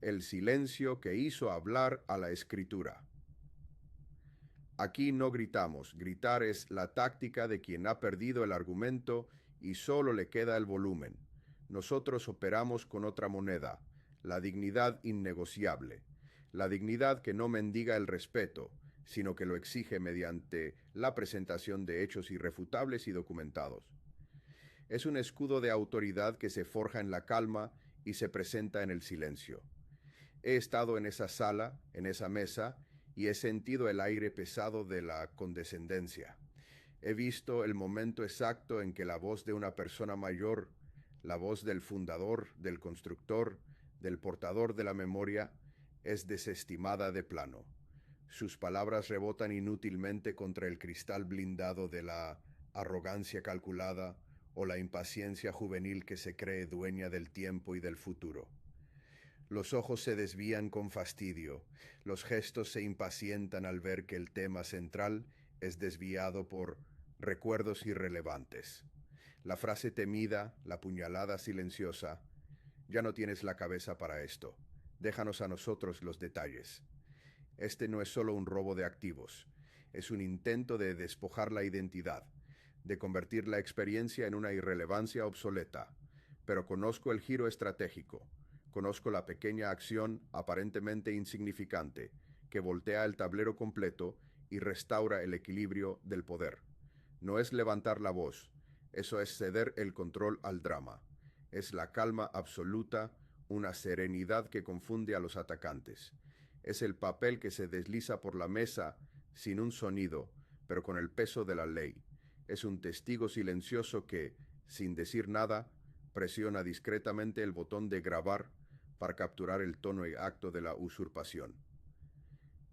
el silencio que hizo hablar a la escritura. Aquí no gritamos, gritar es la táctica de quien ha perdido el argumento y solo le queda el volumen. Nosotros operamos con otra moneda, la dignidad innegociable, la dignidad que no mendiga el respeto, sino que lo exige mediante la presentación de hechos irrefutables y documentados. Es un escudo de autoridad que se forja en la calma y se presenta en el silencio. He estado en esa sala, en esa mesa, y he sentido el aire pesado de la condescendencia. He visto el momento exacto en que la voz de una persona mayor, la voz del fundador, del constructor, del portador de la memoria, es desestimada de plano. Sus palabras rebotan inútilmente contra el cristal blindado de la arrogancia calculada o la impaciencia juvenil que se cree dueña del tiempo y del futuro. Los ojos se desvían con fastidio, los gestos se impacientan al ver que el tema central es desviado por recuerdos irrelevantes. La frase temida, la puñalada silenciosa, ya no tienes la cabeza para esto, déjanos a nosotros los detalles. Este no es solo un robo de activos, es un intento de despojar la identidad, de convertir la experiencia en una irrelevancia obsoleta. Pero conozco el giro estratégico, conozco la pequeña acción aparentemente insignificante que voltea el tablero completo y restaura el equilibrio del poder. No es levantar la voz, eso es ceder el control al drama. Es la calma absoluta, una serenidad que confunde a los atacantes. Es el papel que se desliza por la mesa sin un sonido, pero con el peso de la ley. Es un testigo silencioso que, sin decir nada, presiona discretamente el botón de grabar para capturar el tono y acto de la usurpación.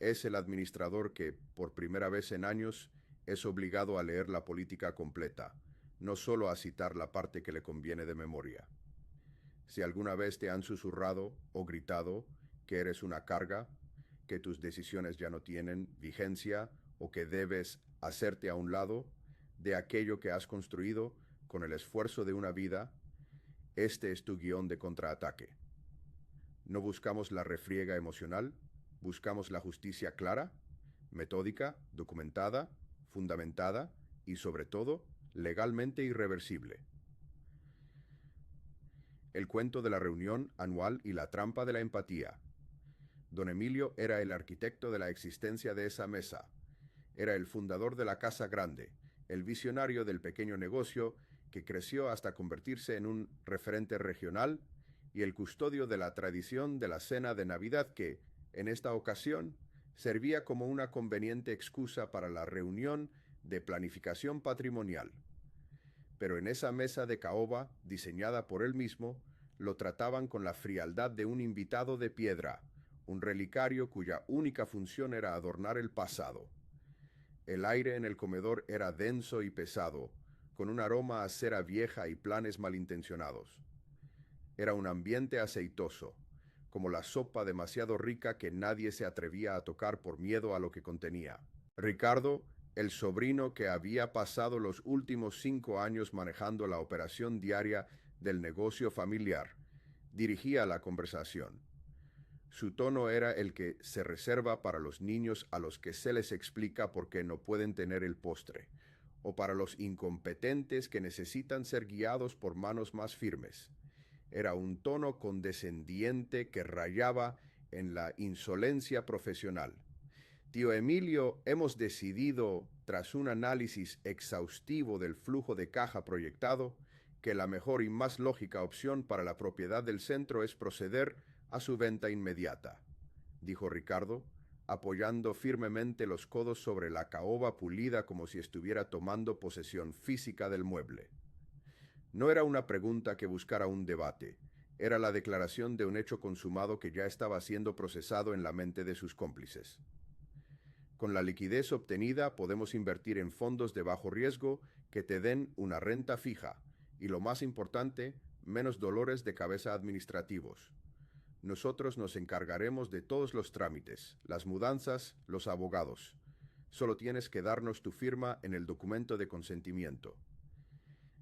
Es el administrador que, por primera vez en años, es obligado a leer la política completa, no solo a citar la parte que le conviene de memoria. Si alguna vez te han susurrado o gritado que eres una carga, que tus decisiones ya no tienen vigencia o que debes hacerte a un lado de aquello que has construido con el esfuerzo de una vida, este es tu guión de contraataque. No buscamos la refriega emocional, buscamos la justicia clara, metódica, documentada, fundamentada y, sobre todo, legalmente irreversible. El cuento de la reunión anual y la trampa de la empatía. Don Emilio era el arquitecto de la existencia de esa mesa. Era el fundador de la Casa Grande, el visionario del pequeño negocio que creció hasta convertirse en un referente regional y el custodio de la tradición de la cena de Navidad que, en esta ocasión, servía como una conveniente excusa para la reunión de planificación patrimonial. Pero en esa mesa de caoba, diseñada por él mismo, lo trataban con la frialdad de un invitado de piedra, un relicario cuya única función era adornar el pasado. El aire en el comedor era denso y pesado, con un aroma a cera vieja y planes malintencionados. Era un ambiente aceitoso, como la sopa demasiado rica que nadie se atrevía a tocar por miedo a lo que contenía. Ricardo, el sobrino que había pasado los últimos 5 años manejando la operación diaria del negocio familiar, dirigía la conversación. Su tono era el que se reserva para los niños a los que se les explica por qué no pueden tener el postre, o para los incompetentes que necesitan ser guiados por manos más firmes. Era un tono condescendiente que rayaba en la insolencia profesional. Tío Emilio, hemos decidido, tras un análisis exhaustivo del flujo de caja proyectado, que la mejor y más lógica opción para la propiedad del centro es proceder a su venta inmediata, dijo Ricardo, apoyando firmemente los codos sobre la caoba pulida como si estuviera tomando posesión física del mueble. No era una pregunta que buscara un debate, era la declaración de un hecho consumado que ya estaba siendo procesado en la mente de sus cómplices. Con la liquidez obtenida podemos invertir en fondos de bajo riesgo que te den una renta fija y, lo más importante, menos dolores de cabeza administrativos. Nosotros nos encargaremos de todos los trámites, las mudanzas, los abogados. Solo tienes que darnos tu firma en el documento de consentimiento.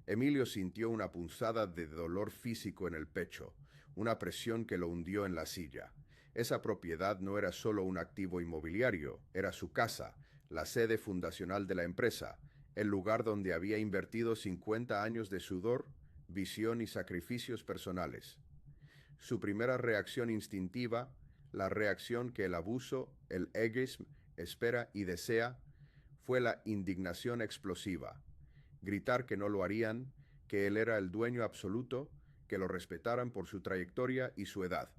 Emilio sintió una punzada de dolor físico en el pecho, una presión que lo hundió en la silla. Esa propiedad no era solo un activo inmobiliario, era su casa, la sede fundacional de la empresa, el lugar donde había invertido 50 años de sudor, visión y sacrificios personales. Su primera reacción instintiva, la reacción que el abuso, el egoísmo, espera y desea, fue la indignación explosiva. Gritar que no lo harían, que él era el dueño absoluto, que lo respetaran por su trayectoria y su edad.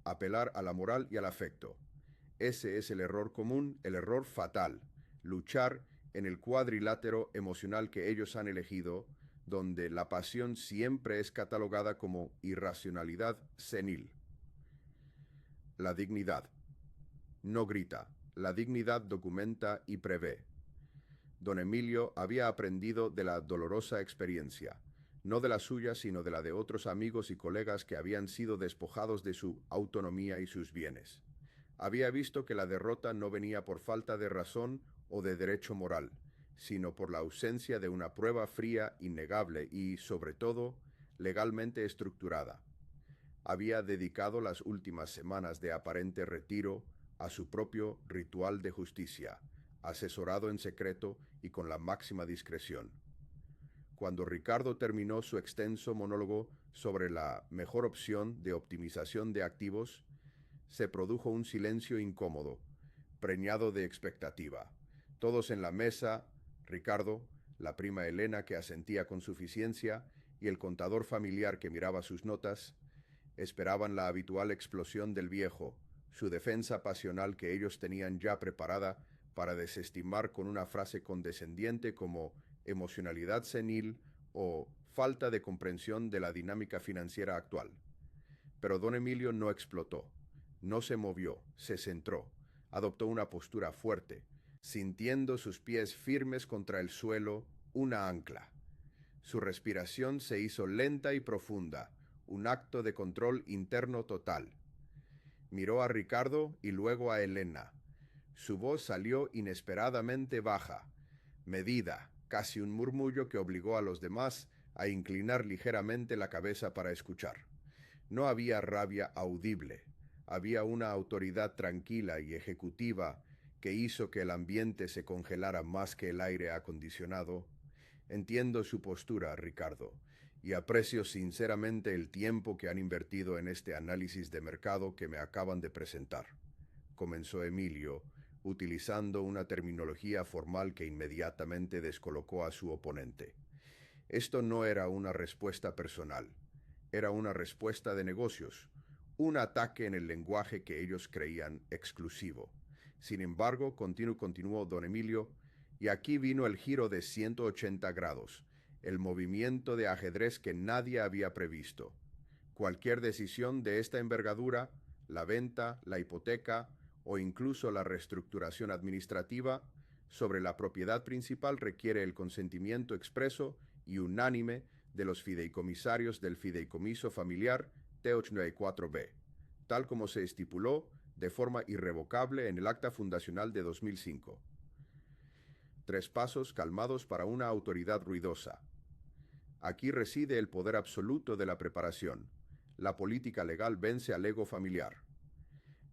Apelar a la moral y al afecto. Ese es el error común, el error fatal. Luchar en el cuadrilátero emocional que ellos han elegido, donde la pasión siempre es catalogada como irracionalidad senil. La dignidad. No grita. La dignidad documenta y prevé. Don Emilio había aprendido de la dolorosa experiencia, no de la suya, sino de la de otros amigos y colegas que habían sido despojados de su autonomía y sus bienes. Había visto que la derrota no venía por falta de razón o de derecho moral, sino por la ausencia de una prueba fría, innegable y, sobre todo, legalmente estructurada. Había dedicado las últimas semanas de aparente retiro a su propio ritual de justicia, asesorado en secreto y con la máxima discreción. Cuando Ricardo terminó su extenso monólogo sobre la mejor opción de optimización de activos, se produjo un silencio incómodo, preñado de expectativa. Todos en la mesa, Ricardo, la prima Elena que asentía con suficiencia y el contador familiar que miraba sus notas, esperaban la habitual explosión del viejo, su defensa pasional que ellos tenían ya preparada para desestimar con una frase condescendiente como emocionalidad senil o falta de comprensión de la dinámica financiera actual. Pero don Emilio no explotó, no se movió, se centró, adoptó una postura fuerte, sintiendo sus pies firmes contra el suelo, una ancla. Su respiración se hizo lenta y profunda, un acto de control interno total. Miró a Ricardo y luego a Elena. Su voz salió inesperadamente baja, medida, casi un murmullo que obligó a los demás a inclinar ligeramente la cabeza para escuchar. No había rabia audible, había una autoridad tranquila y ejecutiva que hizo que el ambiente se congelara más que el aire acondicionado. Entiendo su postura, Ricardo, y aprecio sinceramente el tiempo que han invertido en este análisis de mercado que me acaban de presentar, comenzó Emilio, utilizando una terminología formal que inmediatamente descolocó a su oponente. Esto no era una respuesta personal, era una respuesta de negocios, un ataque en el lenguaje que ellos creían exclusivo. Sin embargo, continuó don Emilio, y aquí vino el giro de 180 grados, el movimiento de ajedrez que nadie había previsto. Cualquier decisión de esta envergadura, la venta, la hipoteca o incluso la reestructuración administrativa sobre la propiedad principal requiere el consentimiento expreso y unánime de los fideicomisarios del fideicomiso familiar T84B, tal como se estipuló de forma irrevocable en el acta fundacional de 2005. 3 pasos calmados para una autoridad ruidosa. Aquí reside el poder absoluto de la preparación. La política legal vence al ego familiar.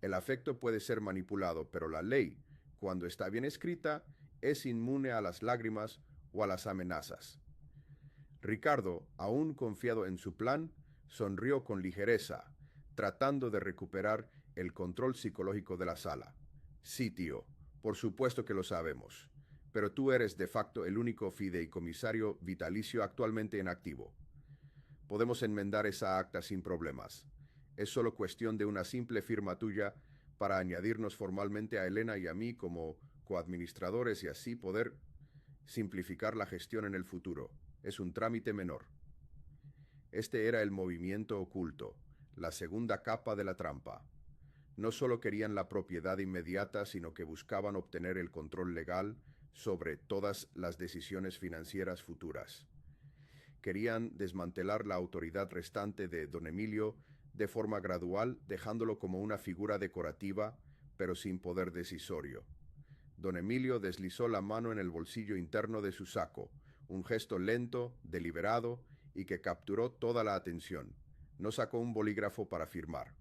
El afecto puede ser manipulado, pero la ley, cuando está bien escrita, es inmune a las lágrimas o a las amenazas. Ricardo, aún confiado en su plan, sonrió con ligereza, tratando de recuperar el control psicológico de la sala. Sí, tío, por supuesto que lo sabemos, pero tú eres de facto el único fideicomisario vitalicio actualmente en activo. Podemos enmendar esa acta sin problemas. Es solo cuestión de una simple firma tuya para añadirnos formalmente a Elena y a mí como coadministradores y así poder simplificar la gestión en el futuro. Es un trámite menor. Este era el movimiento oculto, la segunda capa de la trampa. No solo querían la propiedad inmediata, sino que buscaban obtener el control legal sobre todas las decisiones financieras futuras. Querían desmantelar la autoridad restante de don Emilio de forma gradual, dejándolo como una figura decorativa, pero sin poder decisorio. Don Emilio deslizó la mano en el bolsillo interno de su saco, un gesto lento, deliberado y que capturó toda la atención. No sacó un bolígrafo para firmar.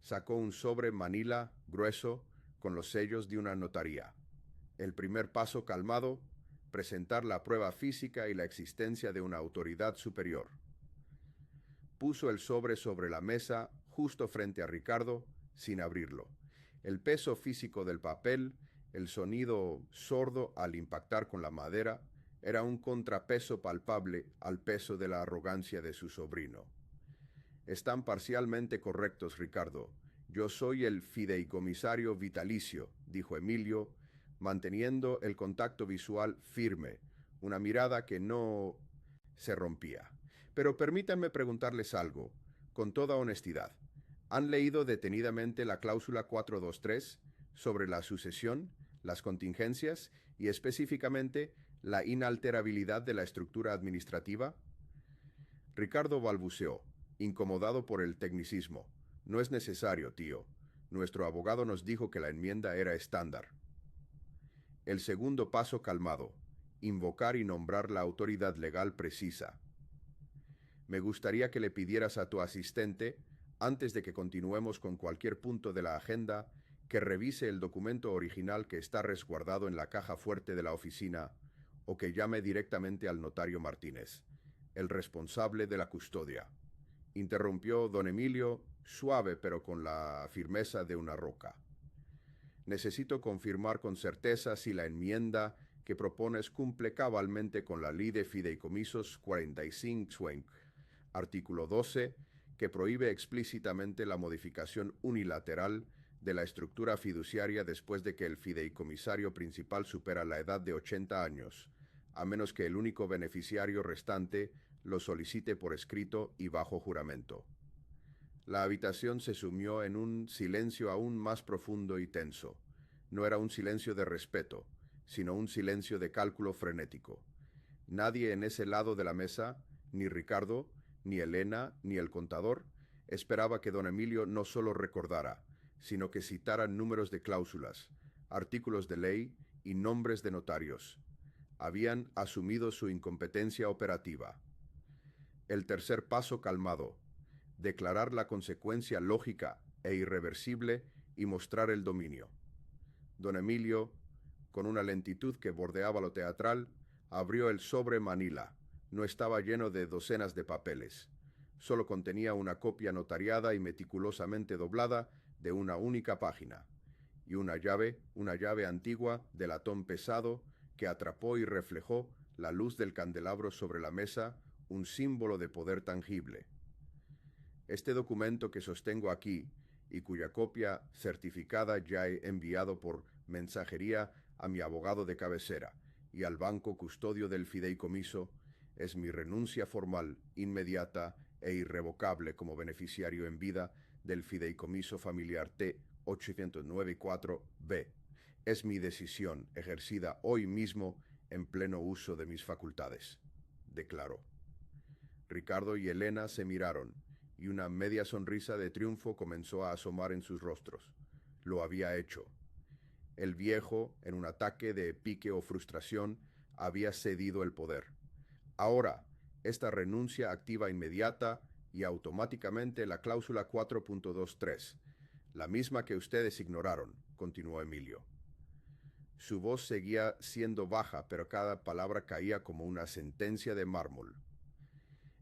Sacó un sobre manila grueso con los sellos de una notaría. El primer paso calmado, presentar la prueba física y la existencia de una autoridad superior. Puso el sobre la mesa justo frente a Ricardo, sin abrirlo. El peso físico del papel, el sonido sordo al impactar con la madera, era un contrapeso palpable al peso de la arrogancia de su sobrino. Están parcialmente correctos, Ricardo. Yo soy el fideicomisario vitalicio, dijo Emilio, manteniendo el contacto visual firme, una mirada que no se rompía. Pero permítanme preguntarles algo, con toda honestidad. ¿Han leído detenidamente la cláusula 423 sobre la sucesión, las contingencias y específicamente la inalterabilidad de la estructura administrativa? Ricardo balbuceó, incomodado por el tecnicismo. No es necesario, tío. Nuestro abogado nos dijo que la enmienda era estándar. El segundo paso calmado, invocar y nombrar la autoridad legal precisa. Me gustaría que le pidieras a tu asistente, antes de que continuemos con cualquier punto de la agenda, que revise el documento original que está resguardado en la caja fuerte de la oficina o que llame directamente al notario Martínez, el responsable de la custodia. Interrumpió don Emilio, suave pero con la firmeza de una roca. Necesito confirmar con certeza si la enmienda que propones cumple cabalmente con la Ley de Fideicomisos 45, artículo 12, que prohíbe explícitamente la modificación unilateral de la estructura fiduciaria después de que el fideicomisario principal supera la edad de 80 años, a menos que el único beneficiario restante lo solicite por escrito y bajo juramento. La habitación se sumió en un silencio aún más profundo y tenso. No era un silencio de respeto, sino un silencio de cálculo frenético. Nadie en ese lado de la mesa, ni Ricardo, ni Elena, ni el contador, esperaba que don Emilio no solo recordara, sino que citara números de cláusulas, artículos de ley y nombres de notarios. Habían asumido su incompetencia operativa. El tercer paso calmado, declarar la consecuencia lógica e irreversible y mostrar el dominio. Don Emilio, con una lentitud que bordeaba lo teatral, abrió el sobre manila. No estaba lleno de docenas de papeles. Solo contenía una copia notariada y meticulosamente doblada de una única página, y una llave antigua de latón pesado que atrapó y reflejó la luz del candelabro sobre la mesa, un símbolo de poder tangible. Este documento que sostengo aquí, y cuya copia certificada ya he enviado por mensajería a mi abogado de cabecera y al banco custodio del fideicomiso, es mi renuncia formal, inmediata e irrevocable como beneficiario en vida del fideicomiso familiar T-894-B. Es mi decisión, ejercida hoy mismo en pleno uso de mis facultades, declaró. Ricardo y Elena se miraron, y una media sonrisa de triunfo comenzó a asomar en sus rostros. Lo había hecho. El viejo, en un ataque de pique o frustración, había cedido el poder. Ahora, esta renuncia activa inmediata y automáticamente la cláusula 4.23, la misma que ustedes ignoraron, continuó Emilio. Su voz seguía siendo baja, pero cada palabra caía como una sentencia de mármol.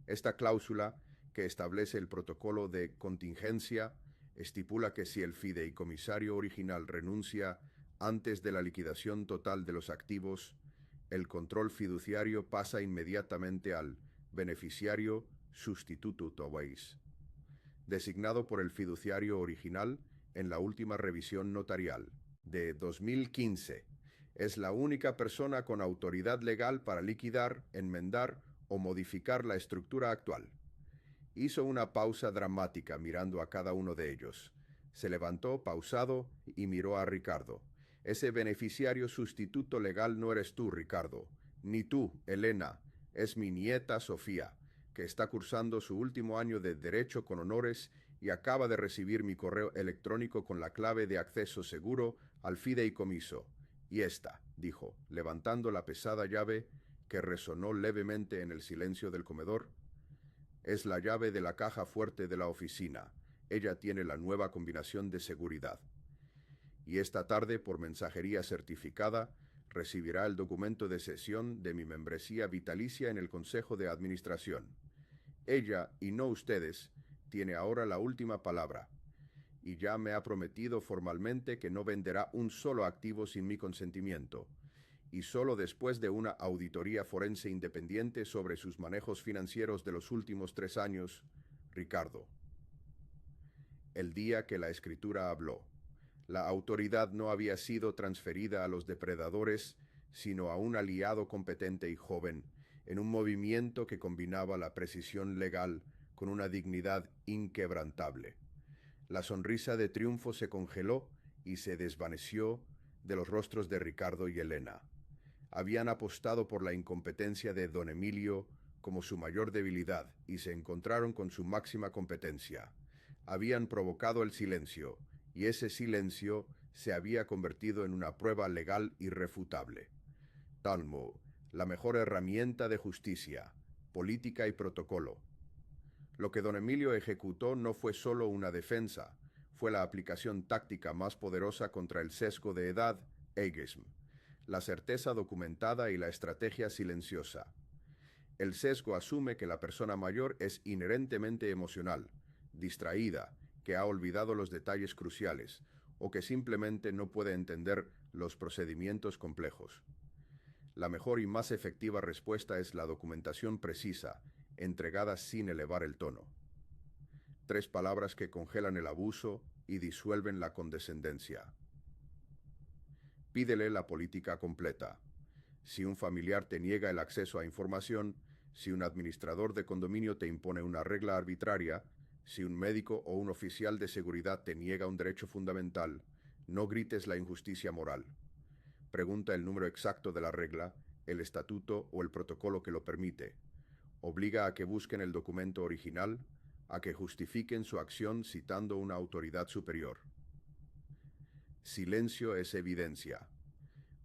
Esta cláusula, que establece el protocolo de contingencia, estipula que si el fideicomisario original renuncia antes de la liquidación total de los activos, el control fiduciario pasa inmediatamente al beneficiario sustituto tobeis, designado por el fiduciario original en la última revisión notarial de 2015. Es la única persona con autoridad legal para liquidar, enmendar o modificar la estructura actual. Hizo una pausa dramática mirando a cada uno de ellos. Se levantó pausado y miró a Ricardo. Ese beneficiario sustituto legal no eres tú, Ricardo, ni tú, Elena. Es mi nieta Sofía, que está cursando su último año de Derecho con honores y acaba de recibir mi correo electrónico con la clave de acceso seguro al fideicomiso. Y esta, dijo, levantando la pesada llave que resonó levemente en el silencio del comedor, Es la llave de la caja fuerte de la oficina. Ella tiene la nueva combinación de seguridad. Y esta tarde, por mensajería certificada, recibirá el documento de cesión de mi membresía vitalicia en el Consejo de Administración. Ella, y no ustedes, tiene ahora la última palabra, y ya me ha prometido formalmente que no venderá un solo activo sin mi consentimiento, y solo después de una auditoría forense independiente sobre sus manejos financieros de los últimos 3 años, Ricardo. El día que la escritura habló, la autoridad no había sido transferida a los depredadores, sino a un aliado competente y joven, en un movimiento que combinaba la precisión legal con una dignidad inquebrantable. La sonrisa de triunfo se congeló y se desvaneció de los rostros de Ricardo y Elena. Habían apostado por la incompetencia de don Emilio como su mayor debilidad y se encontraron con su máxima competencia. Habían provocado el silencio, y ese silencio se había convertido en una prueba legal irrefutable. Talmo, la mejor herramienta de justicia, política y protocolo. Lo que don Emilio ejecutó no fue solo una defensa, fue la aplicación táctica más poderosa contra el sesgo de edad, ageism, la certeza documentada y la estrategia silenciosa. El sesgo asume que la persona mayor es inherentemente emocional, distraída, que ha olvidado los detalles cruciales, o que simplemente no puede entender los procedimientos complejos. La mejor y más efectiva respuesta es la documentación precisa, entregada sin elevar el tono. 3 palabras que congelan el abuso y disuelven la condescendencia. Pídele la política completa. Si un familiar te niega el acceso a información, si un administrador de condominio te impone una regla arbitraria, si un médico o un oficial de seguridad te niega un derecho fundamental, no grites la injusticia moral. Pregunta el número exacto de la regla, el estatuto o el protocolo que lo permite. Obliga a que busquen el documento original, a que justifiquen su acción citando una autoridad superior. Silencio es evidencia.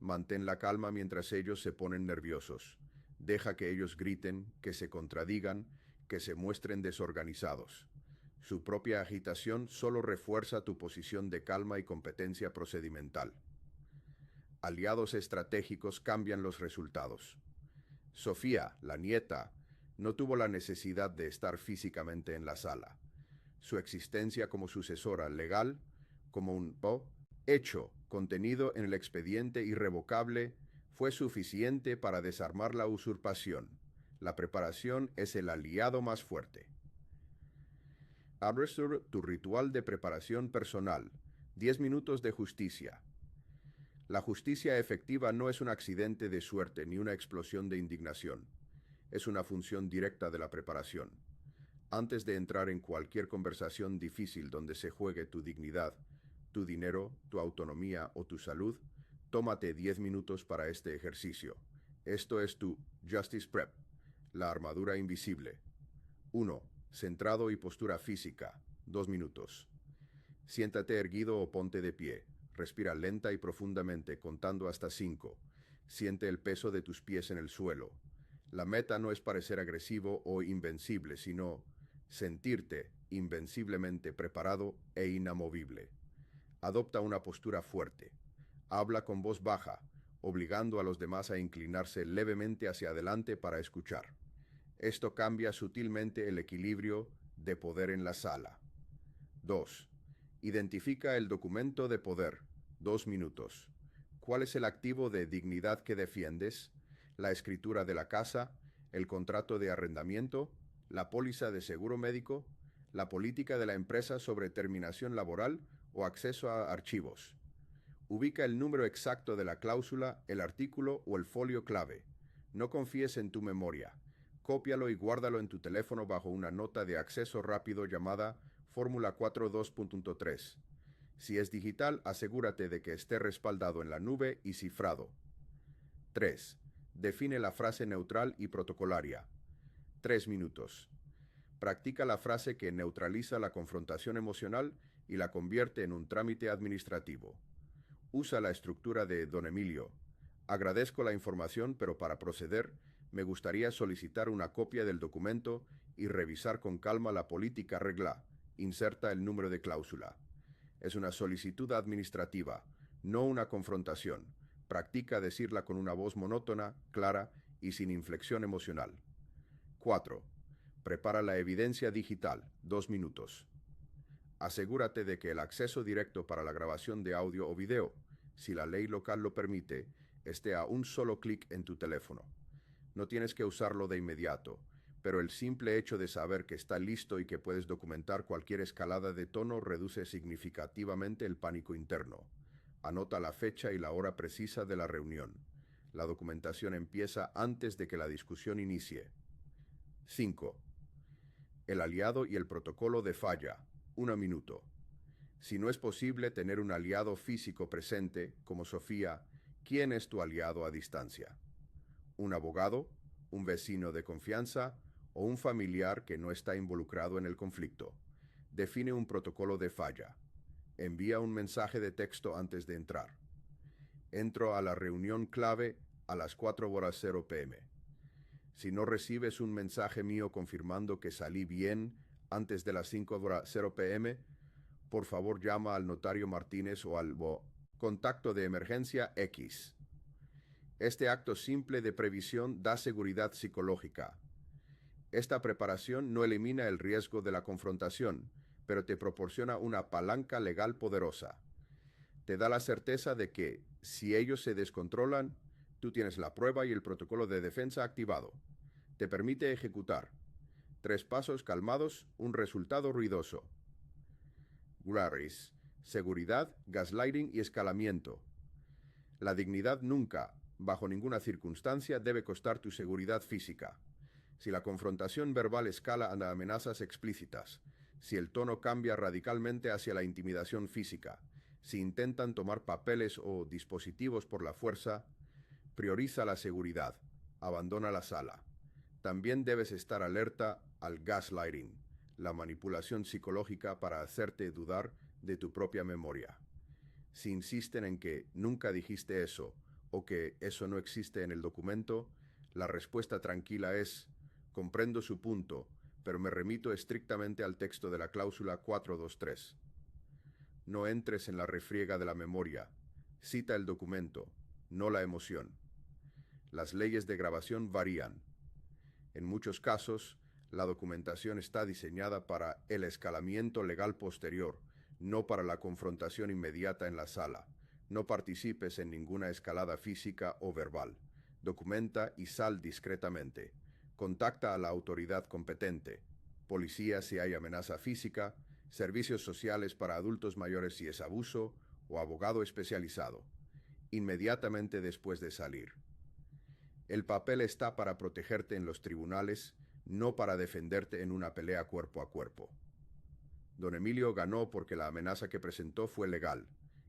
Mantén la calma mientras ellos se ponen nerviosos. Deja que ellos griten, que se contradigan, que se muestren desorganizados. Su propia agitación solo refuerza tu posición de calma y competencia procedimental. Aliados estratégicos cambian los resultados. Sofía, la nieta, no tuvo la necesidad de estar físicamente en la sala. Su existencia como sucesora legal, como un hecho contenido en el expediente irrevocable, fue suficiente para desarmar la usurpación. La preparación es el aliado más fuerte. Abre tu ritual de preparación personal. 10 minutos de justicia. La justicia efectiva no es un accidente de suerte ni una explosión de indignación. Es una función directa de la preparación. Antes de entrar en cualquier conversación difícil donde se juegue tu dignidad, tu dinero, tu autonomía o tu salud, tómate 10 minutos para este ejercicio. Esto es tu Justice Prep, la armadura invisible. 1. Centrado y postura física. 2 minutos. Siéntate erguido o ponte de pie. Respira lenta y profundamente, contando hasta 5. Siente el peso de tus pies en el suelo. La meta no es parecer agresivo o invencible, sino sentirte invenciblemente preparado e inamovible. Adopta una postura fuerte. Habla con voz baja, obligando a los demás a inclinarse levemente hacia adelante para escuchar. Esto cambia sutilmente el equilibrio de poder en la sala. 2. Identifica el documento de poder. 2 minutos. ¿Cuál es el activo de dignidad que defiendes? ¿La escritura de la casa? ¿El contrato de arrendamiento? ¿La póliza de seguro médico? ¿La política de la empresa sobre terminación laboral o acceso a archivos? Ubica el número exacto de la cláusula, el artículo o el folio clave. No confíes en tu memoria. Cópialo y guárdalo en tu teléfono bajo una nota de acceso rápido llamada Fórmula 4.2.3. Si es digital, asegúrate de que esté respaldado en la nube y cifrado. 3. Define la frase neutral y protocolaria. 3 minutos. Practica la frase que neutraliza la confrontación emocional y la convierte en un trámite administrativo. Usa la estructura de don Emilio. Agradezco la información, pero para proceder, me gustaría solicitar una copia del documento y revisar con calma la política regla. Inserta el número de cláusula. Es una solicitud administrativa, no una confrontación. Practica decirla con una voz monótona, clara y sin inflexión emocional. 4. Prepara la evidencia digital, 2 minutos. Asegúrate de que el acceso directo para la grabación de audio o video, si la ley local lo permite, esté a un solo clic en tu teléfono. No tienes que usarlo de inmediato, pero el simple hecho de saber que está listo y que puedes documentar cualquier escalada de tono reduce significativamente el pánico interno. Anota la fecha y la hora precisa de la reunión. La documentación empieza antes de que la discusión inicie. 5. El aliado y el protocolo de falla. 1 minuto. Si no es posible tener un aliado físico presente, como Sofía, ¿quién es tu aliado a distancia? ¿Un abogado, un vecino de confianza o un familiar que no está involucrado en el conflicto? Define un protocolo de falla. Envía un mensaje de texto antes de entrar. Entro a la reunión clave a las 4:00 p.m. Si no recibes un mensaje mío confirmando que salí bien antes de las 5:00 p.m., por favor llama al notario Martínez o al contacto de emergencia X. Este acto simple de previsión da seguridad psicológica. Esta preparación no elimina el riesgo de la confrontación, pero te proporciona una palanca legal poderosa. Te da la certeza de que, si ellos se descontrolan, tú tienes la prueba y el protocolo de defensa activado. Te permite ejecutar. 3 pasos calmados, un resultado ruidoso. Graris, seguridad, gaslighting y escalamiento. La dignidad nunca, bajo ninguna circunstancia, debe costar tu seguridad física. Si la confrontación verbal escala a amenazas explícitas, si el tono cambia radicalmente hacia la intimidación física, si intentan tomar papeles o dispositivos por la fuerza, prioriza la seguridad, abandona la sala. También debes estar alerta al gaslighting, la manipulación psicológica para hacerte dudar de tu propia memoria. Si insisten en que nunca dijiste eso o que eso no existe en el documento, la respuesta tranquila es: comprendo su punto, pero me remito estrictamente al texto de la cláusula 423. No entres en la refriega de la memoria. Cita el documento, no la emoción. Las leyes de grabación varían. En muchos casos, la documentación está diseñada para el escalamiento legal posterior, no para la confrontación inmediata en la sala. No participes en ninguna escalada física o verbal. Documenta y sal discretamente. Contacta a la autoridad competente. Policía si hay amenaza física, servicios sociales para adultos mayores si es abuso, o abogado especializado. Inmediatamente después de salir. El papel está para protegerte en los tribunales, no para defenderte en una pelea cuerpo a cuerpo. Don Emilio ganó porque la amenaza que presentó fue legal,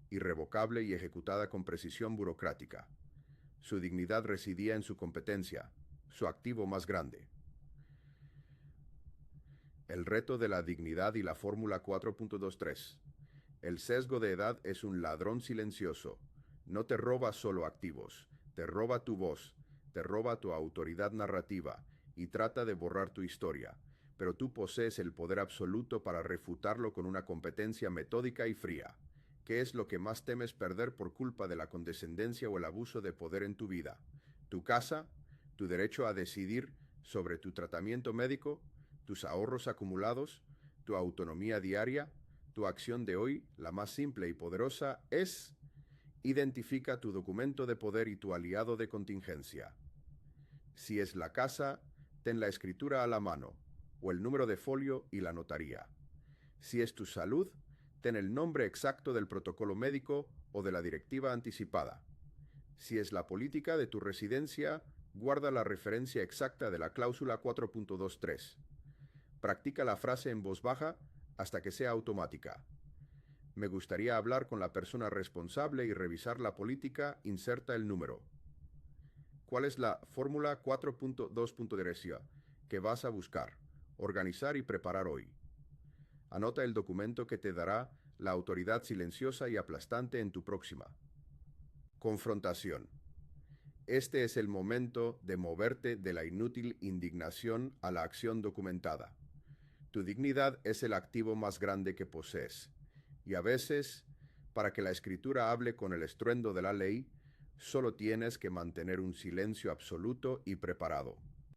irrevocable y ejecutada con precisión burocrática. Su dignidad residía en su competencia, su activo más grande. El reto de la dignidad y la fórmula 4.23. El sesgo de edad es un ladrón silencioso. No te roba solo activos, te roba tu voz, te roba tu autoridad narrativa y trata de borrar tu historia, pero tú posees el poder absoluto para refutarlo con una competencia metódica y fría. ¿Qué es lo que más temes perder por culpa de la condescendencia o el abuso de poder en tu vida? ¿Tu casa? ¿Tu derecho a decidir sobre tu tratamiento médico? ¿Tus ahorros acumulados? ¿Tu autonomía diaria? Tu acción de hoy, la más simple y poderosa, es: identifica tu documento de poder y tu aliado de contingencia. Si es la casa, ten la escritura a la mano, o el número de folio y la notaría. Si es tu salud, ten el nombre exacto del protocolo médico o de la directiva anticipada. Si es la política de tu residencia, guarda la referencia exacta de la cláusula 4.23. Practica la frase en voz baja hasta que sea automática. Me gustaría hablar con la persona responsable y revisar la política. Inserta el número. ¿Cuál es la fórmula 4.2.3 que vas a buscar, organizar y preparar hoy? Anota el documento que te dará la autoridad silenciosa y aplastante en tu próxima confrontación. Este es el momento de moverte de la inútil indignación a la acción documentada. Tu dignidad es el activo más grande que posees, y a veces, para que la escritura hable con el estruendo de la ley, solo tienes que mantener un silencio absoluto y preparado.